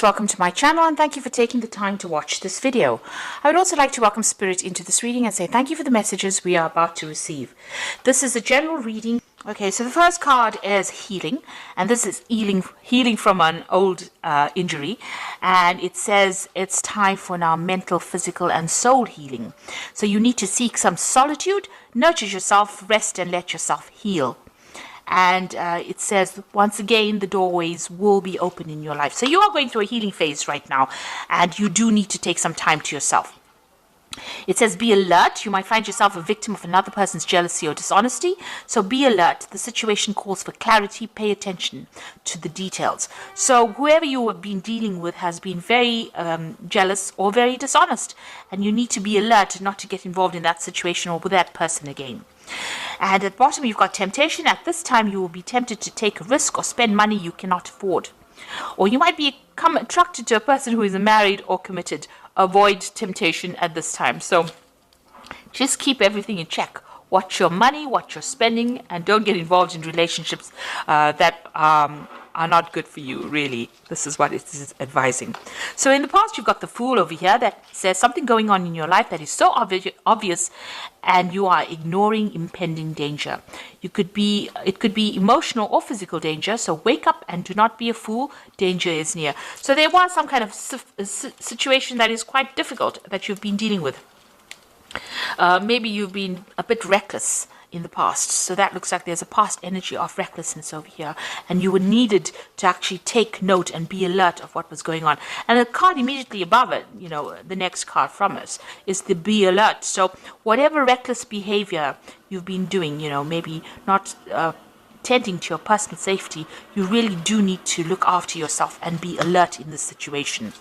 Welcome to my channel and thank you for taking the time to watch this video. I would also like to welcome Spirit into this reading and say thank you for the messages we are about to receive. This is a general reading. Okay, so the first card is healing, and this is healing from an old injury, and it says it's time for now mental, physical and soul healing. So you need to seek some solitude, nurture yourself, rest and let yourself heal. And it says, once again, the doorways will be open in your life. So you are going through a healing phase right now, and you do need to take some time to yourself. It says, be alert. You might find yourself a victim of another person's jealousy or dishonesty. So be alert. The situation calls for clarity. Pay attention to the details. So whoever you have been dealing with has been very jealous or very dishonest. And you need to be alert not to get involved in that situation or with that person again. And at the bottom, you've got temptation. At this time, you will be tempted to take a risk or spend money you cannot afford. Or you might become attracted to a person who is married or committed. Avoid temptation at this time. So just keep everything in check. Watch your money, watch your spending, and don't get involved in relationships that are not good for you, really. This is what it is advising. So in the past, you've got the Fool over here that says something going on in your life that is so obvious and you are ignoring impending danger. It could be emotional or physical danger. So wake up and do not be a fool. Danger is near. So there was some kind of situation that is quite difficult that you've been dealing with. Maybe you've been a bit reckless in the past. So that looks like there's a past energy of recklessness over here. And you were needed to actually take note and be alert of what was going on. And the card immediately above it, the next card from us, is the be alert. So whatever reckless behavior you've been doing, maybe not tending to your personal safety, you really do need to look after yourself and be alert in this situation.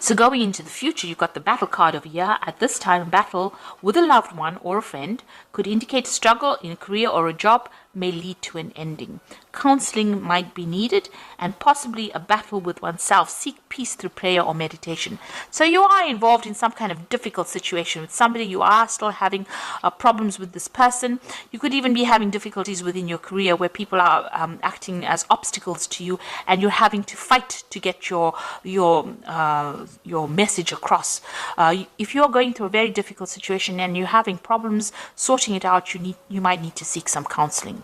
So going into the future, you've got the battle card over here. At this time, battle with a loved one or a friend could indicate a struggle in a career or a job may lead to an ending. Counseling might be needed and possibly a battle with oneself. Seek peace through prayer or meditation. So you are involved in some kind of difficult situation with somebody. You are still having problems with this person. You could even be having difficulties within your career where people are acting as obstacles to you, and you're having to fight to get your message across. If you're going through a very difficult situation and you're having problems sorting it out, you might need to seek some counseling.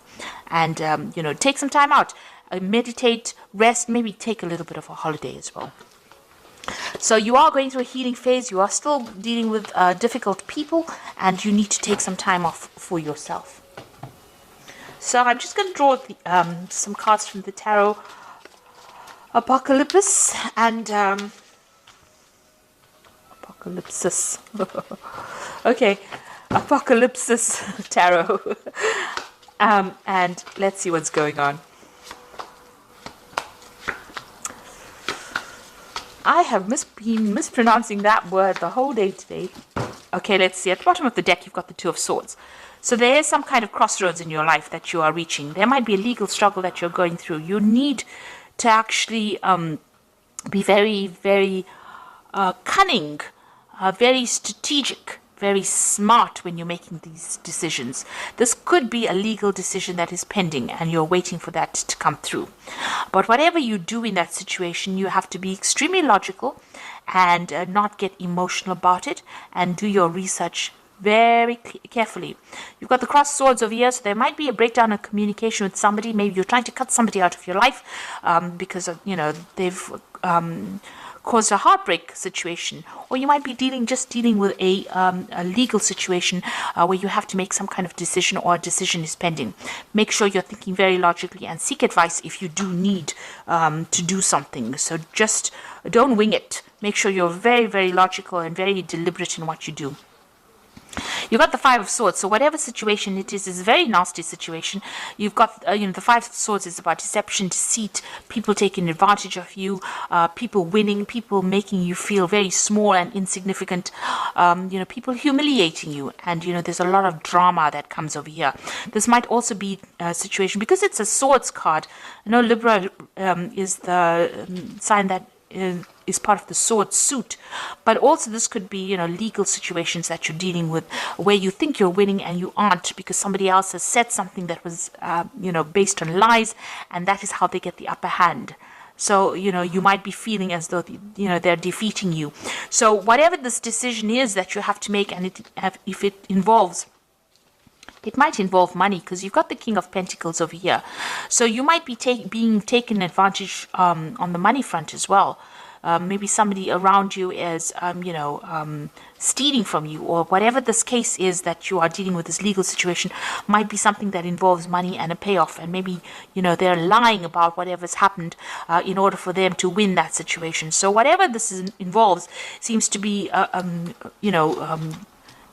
And take some time out, meditate, rest, maybe take a little bit of a holiday as well. So you are going through a healing phase. You are still dealing with difficult people, and you need to take some time off for yourself. So I'm just going to draw some cards from the Tarot Apocalypse and Apocalypsis. Okay, Apocalypsis Tarot. And let's see what's going on. I have been mispronouncing that word the whole day today. Okay, let's see. At the bottom of the deck, you've got the Two of Swords. So there is some kind of crossroads in your life that you are reaching. There might be a legal struggle that you're going through. You need to actually be very, very cunning, very strategic, very smart when you're making these decisions. This could be a legal decision that is pending and you're waiting for that to come through. But whatever you do in that situation, you have to be extremely logical and not get emotional about it, and do your research very carefully. You've got the crossed swords over here, so there might be a breakdown in communication with somebody. Maybe you're trying to cut somebody out of your life because they've caused a heartbreak situation, or you might be dealing with a legal situation where you have to make some kind of decision, or a decision is pending. Make sure you're thinking very logically and seek advice if you do need to do something. So just don't wing it. Make sure you're very, very logical and very deliberate in what you do. You've got the Five of Swords. So whatever situation it is a very nasty situation. You've got, the Five of Swords is about deception, deceit, people taking advantage of you, people winning, people making you feel very small and insignificant, people humiliating you. And, there's a lot of drama that comes over here. This might also be a situation, because it's a Swords card. Libra is the sign that is part of the sword suit, but also this could be legal situations that you're dealing with where you think you're winning and you aren't, because somebody else has said something that was based on lies, and that is how they get the upper hand. So, you might be feeling as though, they're defeating you. So whatever this decision is that you have to make, and if it might involve money, because you've got the King of Pentacles over here. So you might be being taken advantage on the money front as well. Maybe somebody around you is, stealing from you, or whatever this case is that you are dealing with, this legal situation might be something that involves money and a payoff. And maybe, they're lying about whatever's happened in order for them to win that situation. So whatever this involves seems to be,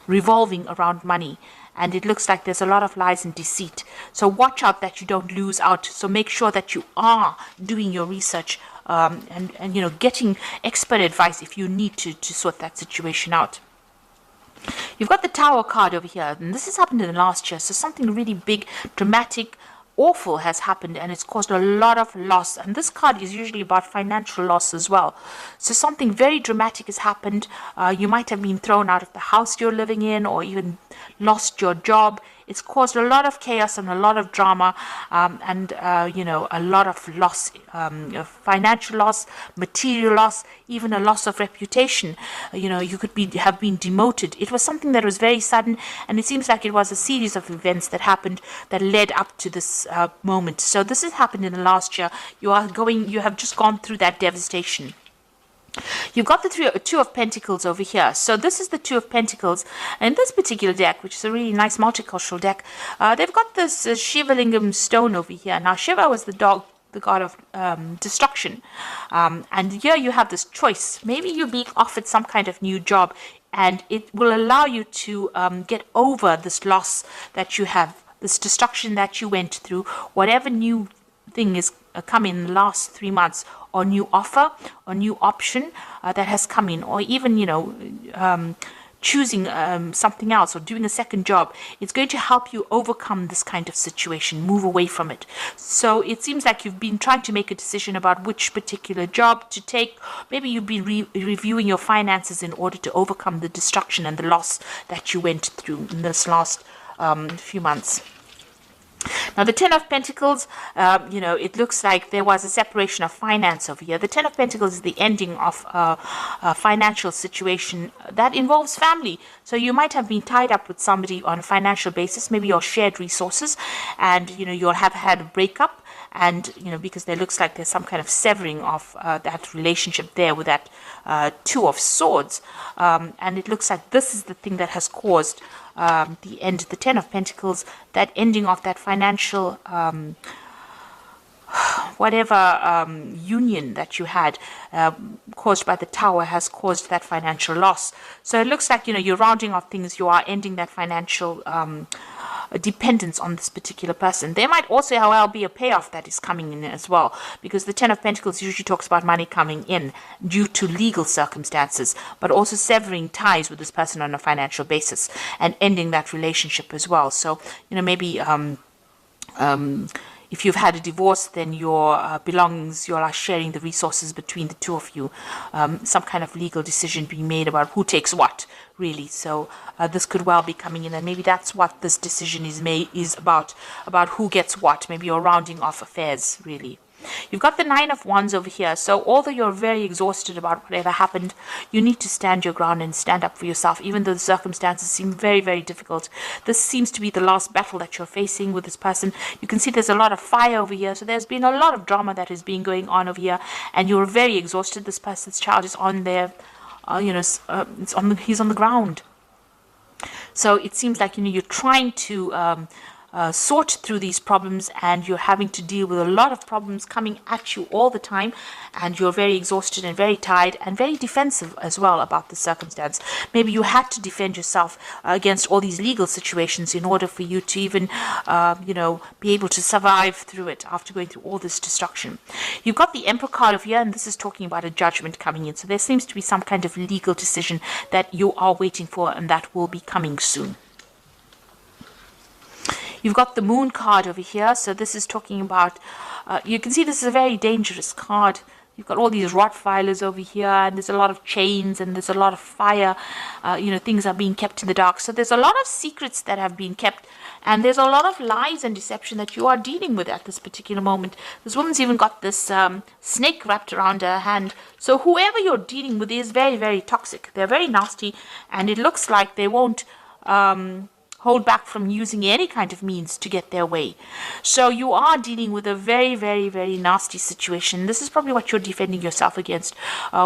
revolving around money. And it looks like there's a lot of lies and deceit. So watch out that you don't lose out. So make sure that you are doing your research and getting expert advice if you need to sort that situation out. You've got the Tower card over here, and this has happened in the last year. So something really big, dramatic, awful has happened, and it's caused a lot of loss. And this card is usually about financial loss as well. So something very dramatic has happened. You might have been thrown out of the house you're living in, or even lost your job. It's caused a lot of chaos and a lot of drama, and a lot of loss, financial loss, material loss, even a loss of reputation. You could have been demoted. It was something that was very sudden, and it seems like it was a series of events that happened that led up to this moment. So this has happened in the last year. You have just gone through that devastation. You've got the Two of Pentacles over here. So this is the Two of Pentacles. And this particular deck, which is a really nice multicultural deck, they've got this Shiva Lingam stone over here. Now, Shiva was the god of destruction. And here you have this choice. Maybe you're being offered some kind of new job, and it will allow you to get over this loss that you have, this destruction that you went through, whatever new thing is come in the last 3 months, or new offer, or new option that has come in, or even choosing something else or doing a second job. It's going to help you overcome this kind of situation, move away from it. So it seems like you've been trying to make a decision about which particular job to take. Maybe you've been reviewing your finances in order to overcome the destruction and the loss that you went through in this last few months. Now, the Ten of Pentacles, it looks like there was a separation of finance over here. The Ten of Pentacles is the ending of a financial situation that involves family. So you might have been tied up with somebody on a financial basis, maybe your shared resources, and, you'll have had a breakup. And, because there looks like there's some kind of severing of that relationship there with that Two of Swords. And it looks like this is the thing that has caused the end, the Ten of Pentacles, that ending of that financial union that you had caused by the Tower has caused that financial loss. So it looks like, you're rounding off things, you are ending that financial dependence on this particular person. There might also, however, be a payoff that is coming in as well, because the Ten of Pentacles usually talks about money coming in due to legal circumstances, but also severing ties with this person on a financial basis and ending that relationship as well. So, maybe if you've had a divorce, then your belongings, you are sharing the resources between the two of you. Some kind of legal decision being made about who takes what, really. So this could well be coming in, and maybe that's what this decision is about who gets what. Maybe you're rounding off affairs, really. You've got the Nine of Wands over here. So although you're very exhausted about whatever happened, you need to stand your ground and stand up for yourself, even though the circumstances seem very, very difficult. This seems to be the last battle that you're facing with this person. You can see there's a lot of fire over here. So there's been a lot of drama that has been going on over here, and you're very exhausted. This person's child is on there, he's on the ground. So it seems like, you're trying to sort through these problems, and you're having to deal with a lot of problems coming at you all the time, and you're very exhausted and very tired and very defensive as well about the circumstance. Maybe you had to defend yourself against all these legal situations in order for you to even be able to survive through it after going through all this destruction. You've got the Emperor card over here, and this is talking about a judgment coming in. So there seems to be some kind of legal decision that you are waiting for, and that will be coming soon. You've got the Moon card over here. So this is talking about, you can see this is a very dangerous card. You've got all these Rottweilers over here, and there's a lot of chains, and there's a lot of fire. Things are being kept in the dark. So there's a lot of secrets that have been kept, and there's a lot of lies and deception that you are dealing with at this particular moment. This woman's even got this snake wrapped around her hand. So whoever you're dealing with is very, very toxic. They're very nasty, and it looks like they won't hold back from using any kind of means to get their way. So you are dealing with a very, very, very nasty situation. This is probably what you're defending yourself against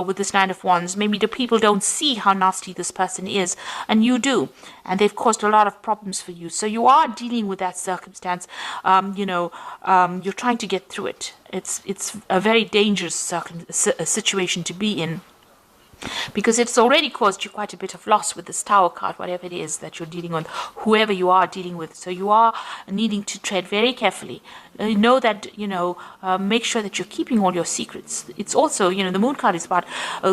with this Nine of Wands. Maybe the people don't see how nasty this person is, and you do. And they've caused a lot of problems for you. So you are dealing with that circumstance. You're trying to get through it. It's a very dangerous situation to be in, because it's already caused you quite a bit of loss with this Tower card, whatever it is that you're dealing with, whoever you are dealing with. So you are needing to tread very carefully. Know that, make sure that you're keeping all your secrets. It's also, the Moon card is about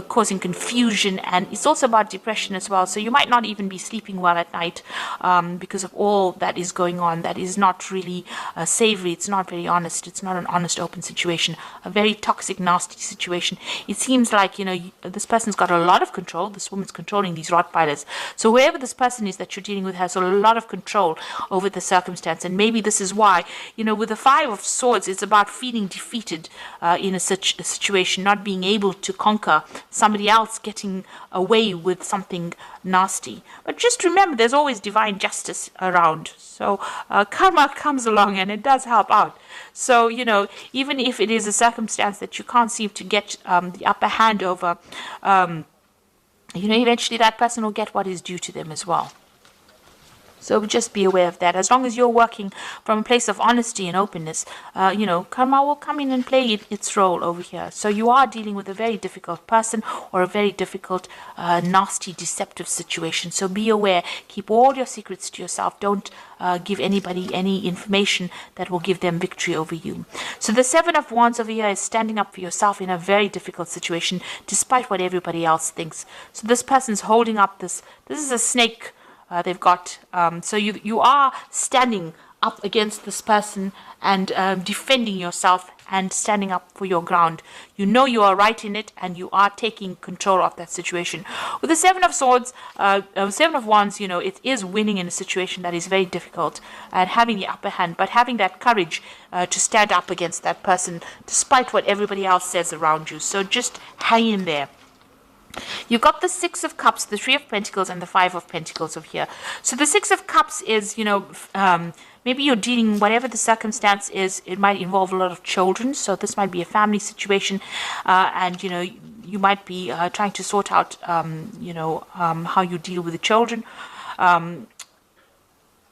causing confusion, and it's also about depression as well. So you might not even be sleeping well at night because of all that is going on. That is not really savory. It's not very honest. It's not an honest, open situation. A very toxic, nasty situation. It seems like, this person's got a lot of control. This woman's controlling these Rottweilers. So whoever this person is that you're dealing with has a lot of control over the circumstance. And maybe this is why, with the Five of Swords, it's about feeling defeated in a situation, not being able to conquer somebody else, getting away with something nasty. But just remember, there's always divine justice around. So karma comes along, and it does help out. So, even if it is a circumstance that you can't seem to get the upper hand over, eventually that person will get what is due to them as well. So just be aware of that. As long as you're working from a place of honesty and openness, karma will come in and play its role over here. So you are dealing with a very difficult person, or a very difficult, nasty, deceptive situation. So be aware. Keep all your secrets to yourself. Don't give anybody any information that will give them victory over you. So the Seven of Wands over here is standing up for yourself in a very difficult situation, despite what everybody else thinks. So this person's holding up this is a snake they've got. So you are standing up against this person and defending yourself and standing up for your ground. You know you are right in it, and you are taking control of that situation. With the Seven of Swords, Seven of Wands, it is winning in a situation that is very difficult and having the upper hand, but having that courage to stand up against that person despite what everybody else says around you. So just hang in there. You've got the Six of Cups, the Three of Pentacles, and the Five of Pentacles over here. So the Six of Cups is, maybe you're dealing, whatever the circumstance is, it might involve a lot of children. So this might be a family situation, and, you might be trying to sort out, how you deal with the children. And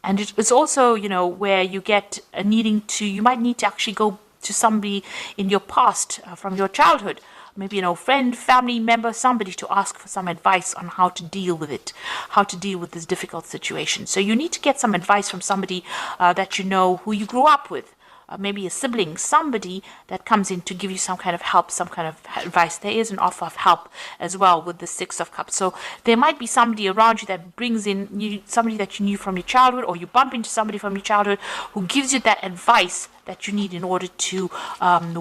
it's also, where you get you might need to actually go to somebody in your past from your childhood. Maybe, friend, family member, somebody to ask for some advice on how to deal with it, how to deal with this difficult situation. So you need to get some advice from somebody that who you grew up with. Maybe a sibling, somebody that comes in to give you some kind of help, some kind of advice. There is an offer of help as well with the Six of Cups. So there might be somebody around you that brings in somebody that you knew from your childhood, or you bump into somebody from your childhood who gives you that advice that you need in order to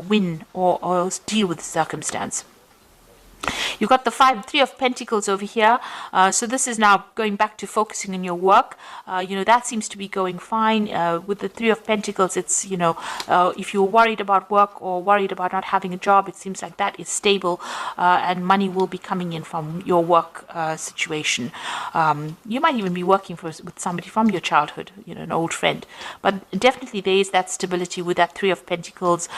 win or deal with the circumstance. You've got the Three of Pentacles over here. So this is now going back to focusing on your work. That seems to be going fine. With the Three of Pentacles, it's, if you're worried about work or worried about not having a job, it seems like that is stable, and money will be coming in from your work situation. You might even be working with somebody from your childhood, an old friend. But definitely there is that stability with that Three of Pentacles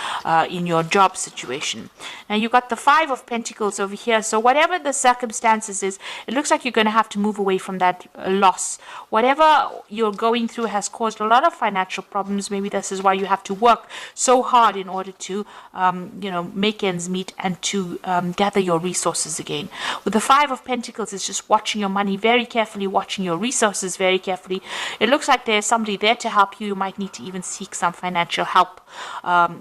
in your job situation. Now you've got the Five of Pentacles over here. So whatever the circumstances is, it looks like you're going to have to move away from that loss. Whatever you're going through has caused a lot of financial problems. Maybe this is why you have to work so hard in order to, make ends meet and to gather your resources again. With the Five of Pentacles, it's just watching your money very carefully, watching your resources very carefully. It looks like there's somebody there to help you. You might need to even seek some financial help.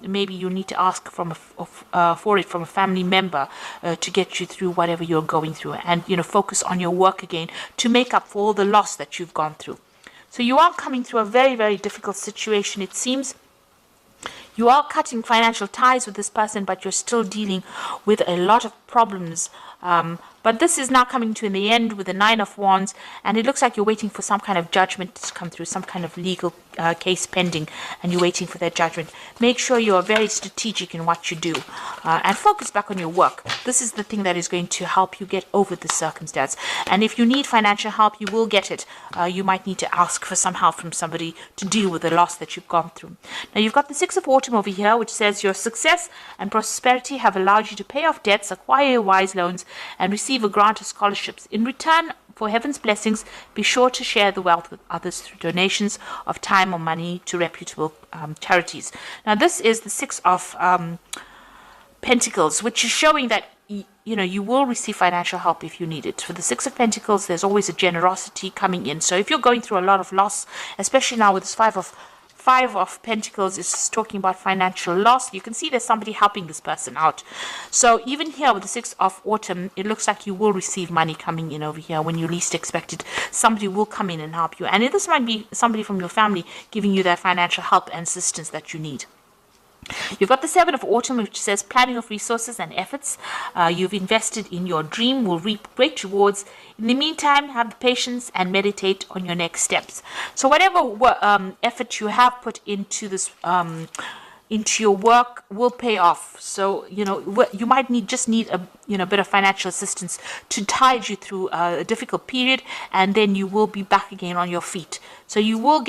Maybe you need to ask for it from a family member to get you through whatever you're going through, and focus on your work again to make up for all the loss that you've gone through. So you are coming through a very, very difficult situation. It seems You are cutting financial ties with this person, but you're still dealing with a lot of problems. But this is now coming to in the end with the Nine of Wands, and it looks like you're waiting for some kind of judgment to come through, some kind of legal case pending, and you're waiting for that judgment. Make sure you are very strategic in what you do, and focus back on your work. This is the thing that is going to help you get over this circumstance. And if you need financial help, you will get it. You might need to ask for some help from somebody to deal with the loss that you've gone through. Now you've got the Six of Autumn over here, which says your success and prosperity have allowed you to pay off debts, acquire wise loans, and receive a grant of scholarships. In return for heaven's blessings, be sure to share the wealth with others through donations of time or money to reputable charities. Now this is the Six of Pentacles, which is showing that you will receive financial help if you need it. For the Six of Pentacles, there's always a generosity coming in. So if you're going through a lot of loss, especially now with this Five of Pentacles is talking about financial loss, you can see there's somebody helping this person out. So even here with the Six of Autumn, it looks like you will receive money coming in over here when you least expect it. Somebody will come in and help you, and this might be somebody from your family giving you that financial help and assistance that you need. You've got the Seven of Autumn, which says planning of resources and efforts you've invested in your dream will reap great rewards. In the meantime, have the patience and meditate on your next steps. So whatever effort you have put into this into your work will pay off. So you might just need a bit of financial assistance to tide you through a difficult period, and then you will be back again on your feet. So you will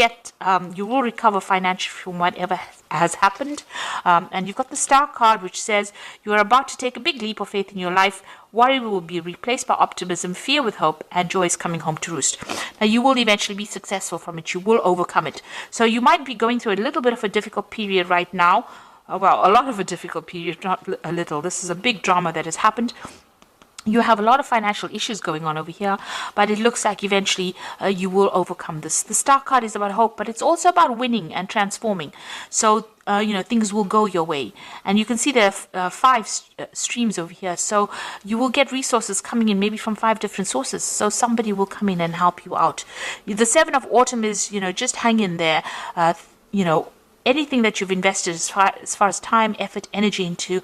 recover financially from whatever has happened. And you've got the Star card, which says you are about to take a big leap of faith in your life. Worry will be replaced by optimism, fear with hope, and joy is coming home to roost. Now you will eventually be successful from it. You will overcome it. So you might be going through a little bit of a difficult period right now. Well, a lot of a difficult period, not a little. This is a big drama that has happened. You have a lot of financial issues going on over here, but it looks like eventually you will overcome this. The Star card is about hope, but it's also about winning and transforming. So, things will go your way. And you can see there are 5 streams over here. So you will get resources coming in maybe from 5 different sources. So somebody will come in and help you out. The Seven of Autumn is, just hang in there, anything that you've invested as far as time, effort, energy into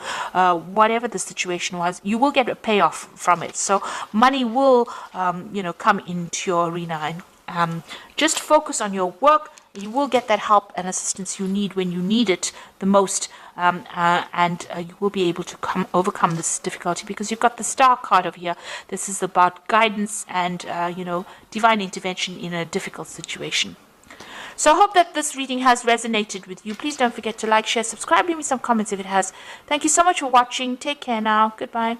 whatever the situation was, you will get a payoff from it. So money will, come into your arena, and just focus on your work. You will get that help and assistance you need when you need it the most, and you will be able to overcome this difficulty, because you've got the Star card over here. This is about guidance and, divine intervention in a difficult situation. So I hope that this reading has resonated with you. Please don't forget to like, share, subscribe, leave me some comments if it has. Thank you so much for watching. Take care now. Goodbye.